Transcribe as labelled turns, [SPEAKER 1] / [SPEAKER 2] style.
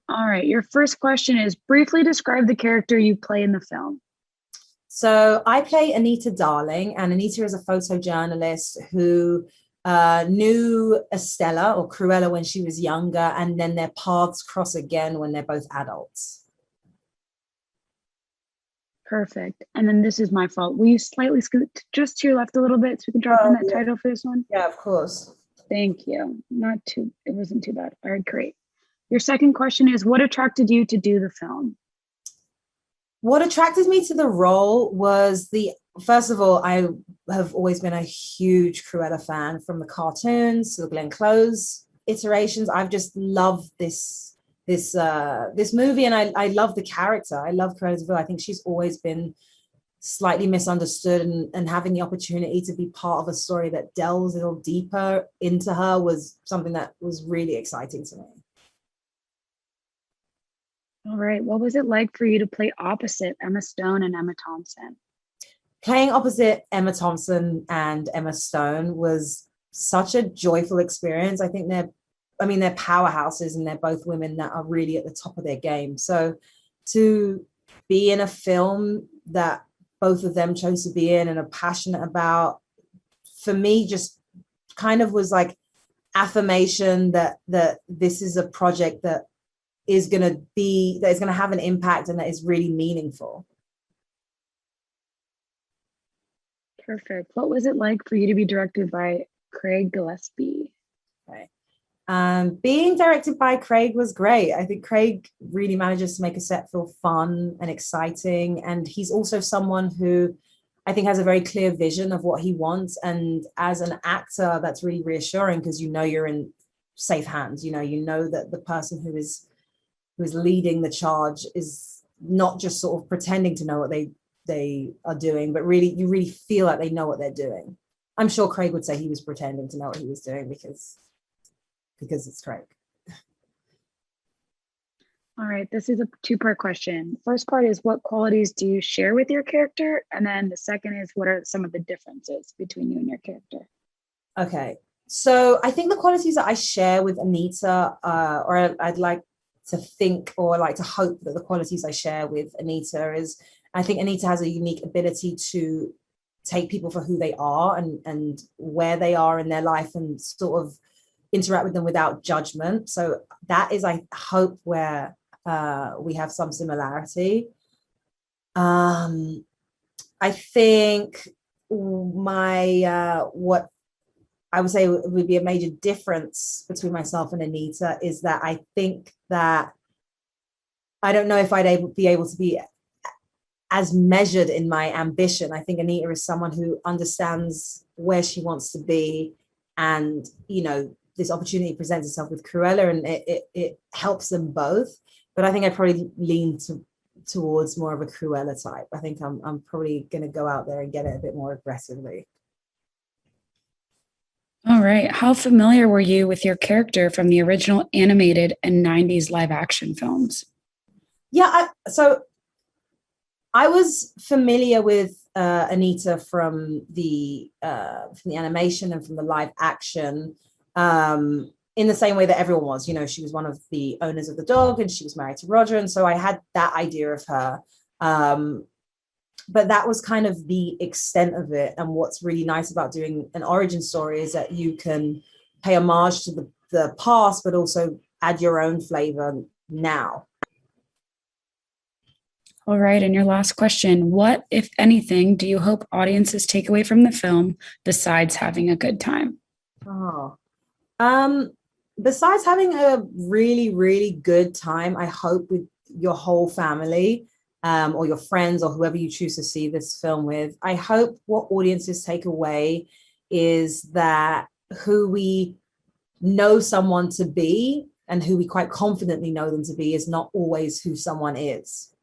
[SPEAKER 1] All right. Your first question is briefly describe the character you play in the film.
[SPEAKER 2] So I play Anita Darling, and Anita is a photojournalist who knew Estella or Cruella when she was younger, and then their paths cross again when they're both adults.
[SPEAKER 1] Perfect. And then this is my fault. Will you slightly scoot just to your left a little bit so we can drop in
[SPEAKER 2] Oh,
[SPEAKER 1] that
[SPEAKER 2] yeah.
[SPEAKER 1] title for this one?
[SPEAKER 2] Yeah, of course.
[SPEAKER 1] Thank you. Not too, it wasn't too bad. All right, great. Your second question is what attracted you to do the film?
[SPEAKER 2] What attracted me to the role was first of all, I have always been a huge Cruella fan from the cartoons to the Glenn Close iterations. I've just loved this movie, and I love the character. I love Cruella de Vil. I think she's always been slightly misunderstood, and having the opportunity to be part of a story that delves a little deeper into her was something that was really exciting to me.
[SPEAKER 1] All right. What was it like for you to play opposite Emma Stone and Emma Thompson?
[SPEAKER 2] Playing opposite Emma Thompson and Emma Stone was such a joyful experience. I think they're powerhouses, and they're both women that are really at the top of their game. So to be in a film that both of them chose to be in and are passionate about, for me, just kind of was like affirmation that this is a project that is going to have an impact and that is really meaningful.
[SPEAKER 1] Perfect. What was it like for you to be directed by Craig Gillespie?
[SPEAKER 2] Right. Being directed by Craig was great. I think Craig really manages to make a set feel fun and exciting. And he's also someone who I think has a very clear vision of what he wants. And as an actor, that's really reassuring because you're in safe hands. You know that the person who is leading the charge is not just sort of pretending to know what they are doing, but you really feel like they know what they're doing. I'm sure Craig would say he was pretending to know what he was doing because it's Craig.
[SPEAKER 1] All right, this is a two-part question. First part is what qualities do you share with your character? And then the second is what are some of the differences between you and your character?
[SPEAKER 2] Okay, so I think the qualities that I share with Anita, or I'd like to think or like to hope that the qualities I share with Anita is, I think Anita has a unique ability to take people for who they are and where they are in their life and sort of interact with them without judgment. So that is, I hope, where we have some similarity. I think what I would say would be a major difference between myself and Anita is that I think that I don't know if I'd be able to be as measured in my ambition. I think Anita is someone who understands where she wants to be, and this opportunity presents itself with Cruella, and it helps them both. But I think I probably lean towards more of a Cruella type. I think I'm probably going to go out there and get it a bit more aggressively.
[SPEAKER 1] All right. How familiar were you with your character from the original animated and 90s live action films?
[SPEAKER 2] Yeah, so I was familiar with Anita from the animation and from the live action, in the same way that everyone was. She was one of the owners of the dog, and she was married to Roger, and so I had that idea of her. But that was kind of the extent of it. And what's really nice about doing an origin story is that you can pay homage to the past, but also add your own flavor now.
[SPEAKER 1] All right. And your last question, what, if anything, do you hope audiences take away from the film besides having a good time?
[SPEAKER 2] Besides having a really, really good time, I hope with your whole family, or your friends, or whoever you choose to see this film with, I hope what audiences take away is that who we know someone to be and who we quite confidently know them to be is not always who someone is.